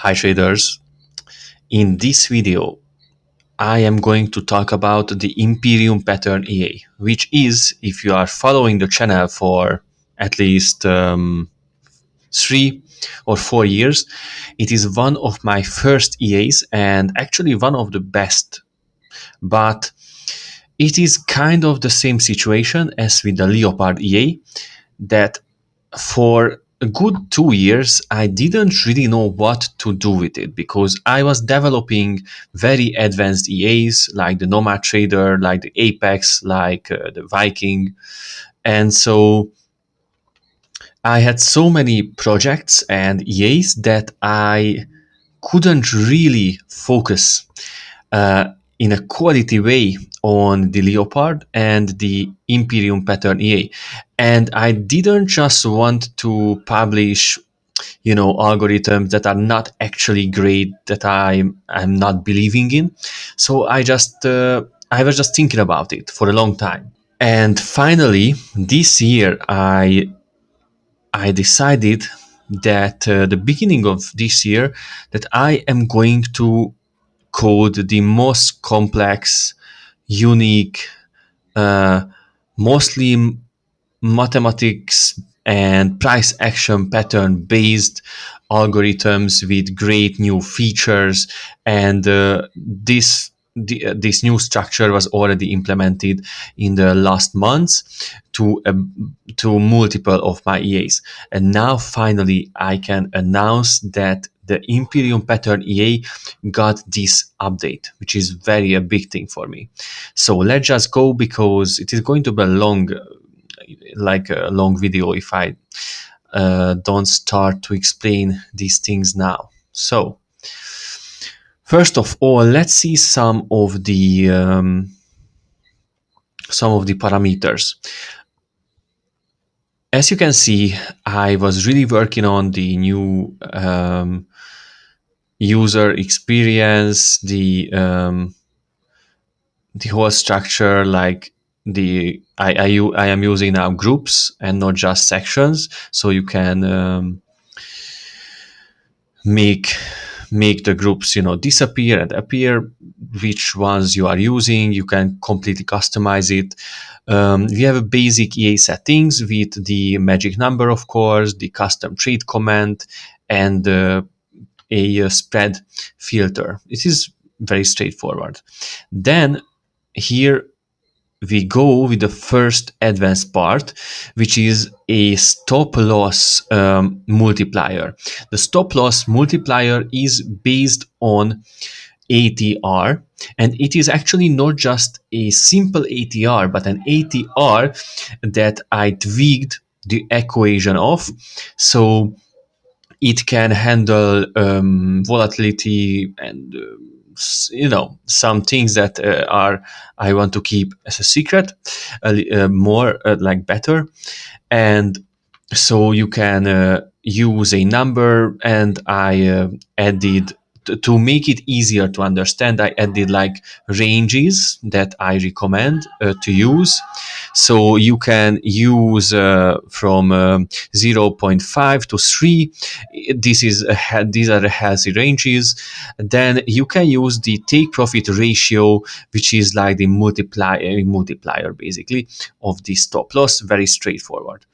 Hi traders, in this video I am going to talk about the Imperium Pattern EA, which is, if you are following the channel for at least 3 or 4 years, it is one of my first EAs and actually one of the best. But it is kind of the same situation as with the Leopard EA, that for a good 2 years, I didn't really know what to do with it because I was developing very advanced EAs like the Metatrader, like the Apex, like the Viking. And so I had so many projects and EAs that I couldn't really focus uh, in a quality way on the Leopard and the Imperium Pattern EA. And I didn't just want to publish, algorithms that are not actually great, that I'm not believing in. So I was just thinking about it for a long time. And finally, this year, I decided that the beginning of this year that I am going to code the most complex, unique, uh, mostly mathematics and price action pattern based algorithms with great new features. And this new structure was already implemented in the last months to multiple of my EAs. And now finally I can announce that the Imperium Pattern EA got this update, which is a big thing for me. So let's just go, because it is going to be a long video if I don't start to explain these things now. So first of all, let's see some of the parameters. As you can see, I was really working on the new user experience, the whole structure. Like I am using now groups and not just sections, so you can make the groups disappear and appear, which ones you are using. You can completely customize it. We have a basic EA settings with the magic number, of course, the custom trade command, and a spread filter. It is very straightforward. Then here we go with the first advanced part, which is a stop loss multiplier. The stop loss multiplier is based on ATR, and it is actually not just a simple ATR, but an ATR that I tweaked the equation of, so it can handle volatility and some things that I want to keep as a secret, more like better. And so you can use a number, and I added, to make it easier to understand, I added like ranges that I recommend to use. So you can use from 0.5 to 3. These are the healthy ranges. Then you can use the take profit ratio, which is like the multiplier basically of the stop loss. Very straightforward.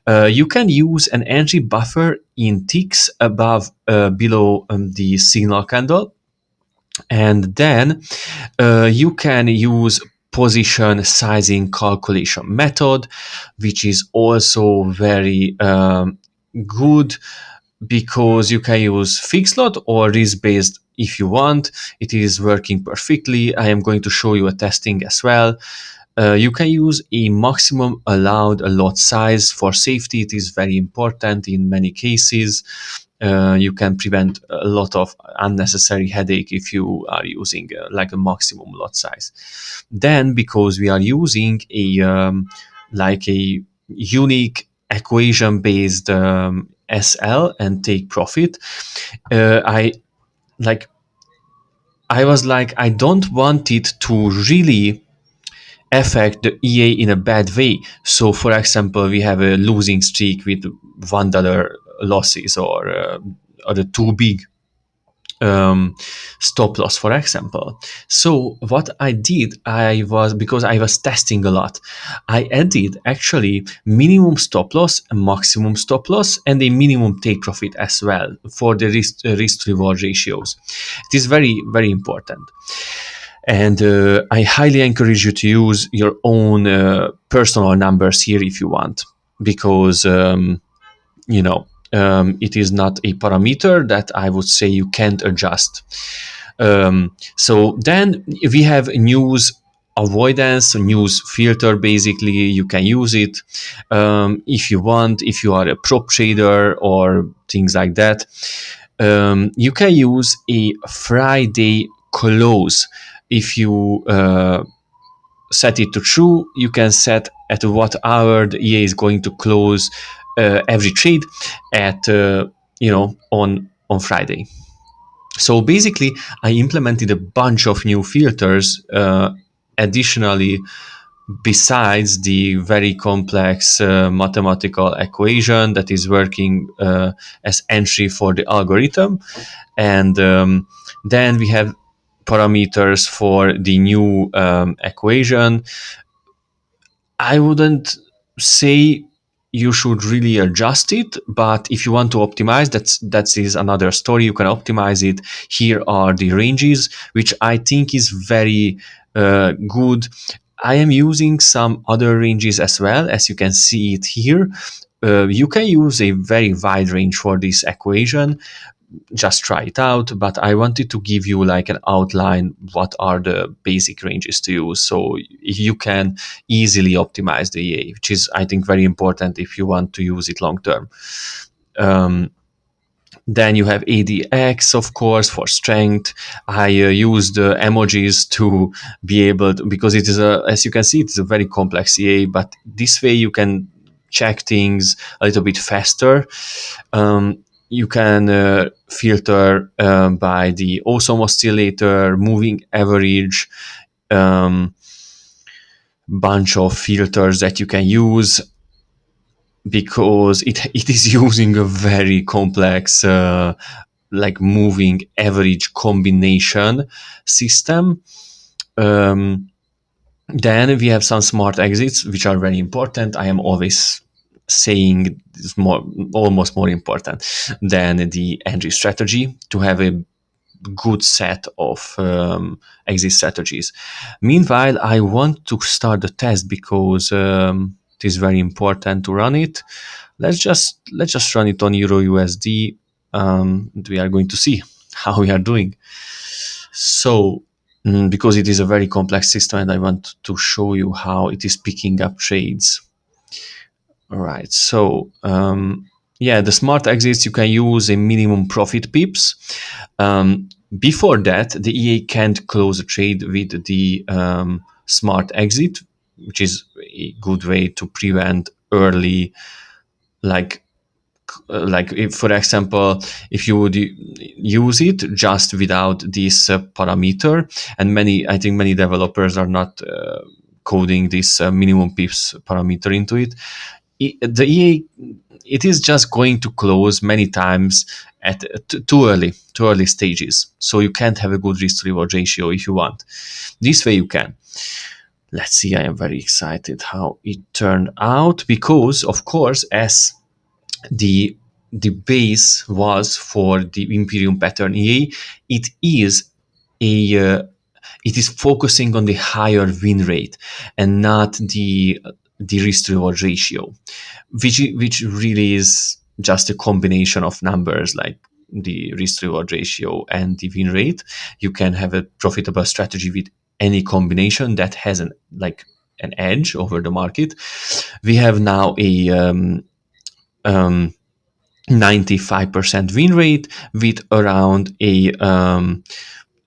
You can use an entry buffer in ticks below the signal candle, and then you can use position sizing calculation method, which is also very good, because you can use fixed lot or risk based if you want. It is working perfectly. I am going to show you a testing as well. You can use a maximum allowed lot size for safety. It is very important in many cases. You can prevent a lot of unnecessary headache if you are using like a maximum lot size. Then, because we are using a unique equation based SL and take profit, I was like, I don't want it to really affect the EA in a bad way. So for example, we have a losing streak with $1 losses, or the too big stop loss, for example. So what I did, I was, because I was testing a lot, I added actually minimum stop loss, a maximum stop loss, and a minimum take profit as well for the risk reward ratios. It is very, very important. And I highly encourage you to use your own personal numbers here if you want, because it is not a parameter that I would say you can't adjust. So then we have news avoidance, news filter. Basically, you can use it if you want, if you are a prop trader or things like that. You can use a Friday close. If you set it to true, you can set at what hour the EA is going to close every trade at on Friday. So basically, I implemented a bunch of new filters additionally, besides the very complex mathematical equation that is working as entry for the algorithm. And then we have parameters for the new equation. I wouldn't say you should really adjust it, but if you want to optimize, that is another story. You can optimize it. Here are the ranges, which I think is very good. I am using some other ranges as well, as you can see it here. You can use a very wide range for this equation. Just try it out, but I wanted to give you like an outline what are the basic ranges to use, so you can easily optimize the EA, which is, I think, very important if you want to use it long term. Then you have ADX, of course, for strength. I used emojis to be able to, because it is as you can see, it's a very complex EA, but this way you can check things a little bit faster. You can filter by the awesome oscillator, moving average, bunch of filters that you can use, because it is using a very complex like moving average combination system. Then we have some smart exits, which are very important. I am always saying it's almost more important than the entry strategy, to have a good set of exit strategies. Meanwhile, I want to start the test because it is very important to run it. Let's just run it on Euro USD. We are going to see how we are doing. So because it is a very complex system and I want to show you how it is picking up trades. All right, so the smart exits, you can use a minimum profit pips. Before that, the EA can't close a trade with the smart exit, which is a good way to prevent early, like if, for example, if you would use it just without this parameter, and I think many developers are not coding this minimum pips parameter into it, the EA, it is just going to close many times at too early stages. So you can't have a good risk reward ratio if you want. This way you can. Let's see, I am very excited how it turned out, because of course, as the base was for the Imperium Pattern EA, it is focusing on the higher win rate and not the risk reward ratio, which really is just a combination of numbers, like the risk reward ratio and the win rate. You can have a profitable strategy with any combination that has an edge over the market. We have now a 95% win rate with around a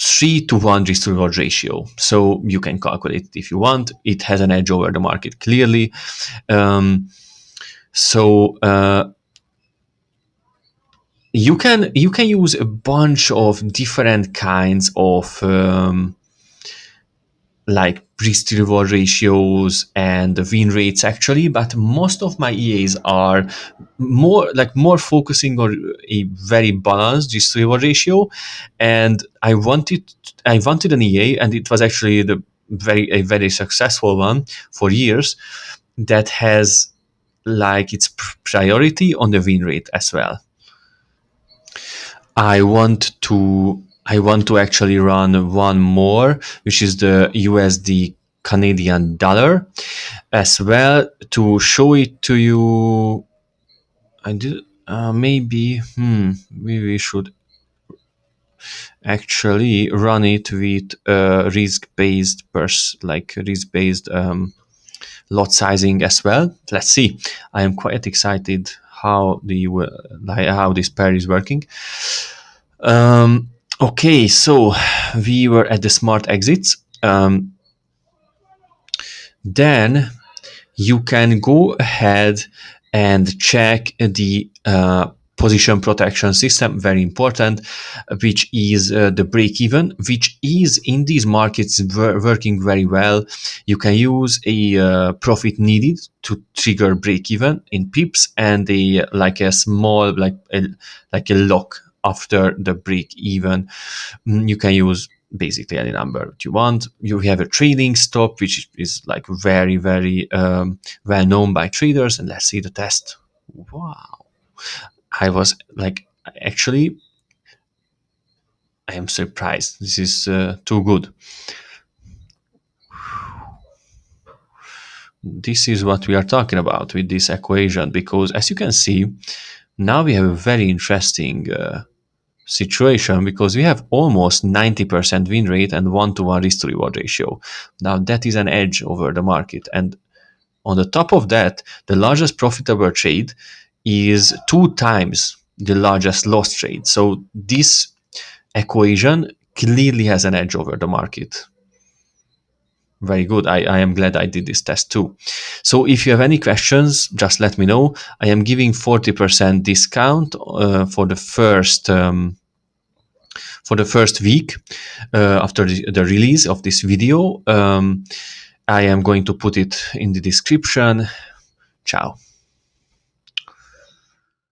3-to-1 risk to reward ratio. So you can calculate it if you want. It has an edge over the market, clearly. You can use a bunch of different kinds of like risk to reward ratios and the win rates actually, but most of my EAs are more focusing on a very balanced risk to reward ratio. And I wanted an EA, and it was actually a very successful one for years, that has like its priority on the win rate as well. I want to actually run one more, which is the USD Canadian dollar as well, to show it to you. I did maybe we should actually run it with risk-based lot sizing as well. Let's see. I am quite excited how this pair is working. Okay, so we were at the smart exits. Then you can go ahead and check the position protection system, very important, which is the break even, which is in these markets working very well. You can use a profit needed to trigger break even in pips, and a small like a lock after the break even. You can use basically any number that you want. You have a trading stop, which is like very, very well known by traders. And let's see the test. Wow. I was like, actually, I am surprised. This is too good. This is what we are talking about with this equation, because as you can see, now we have a very interesting situation, because we have almost 90% win rate and 1-to-1 risk to reward ratio. Now that is an edge over the market. And on the top of that, the largest profitable trade is 2 times the largest loss trade. So this equation clearly has an edge over the market. Very good. I am glad I did this test too. So if you have any questions, just let me know. I am giving 40% discount for the first week after the release of this video. I am going to put it in the description. Ciao.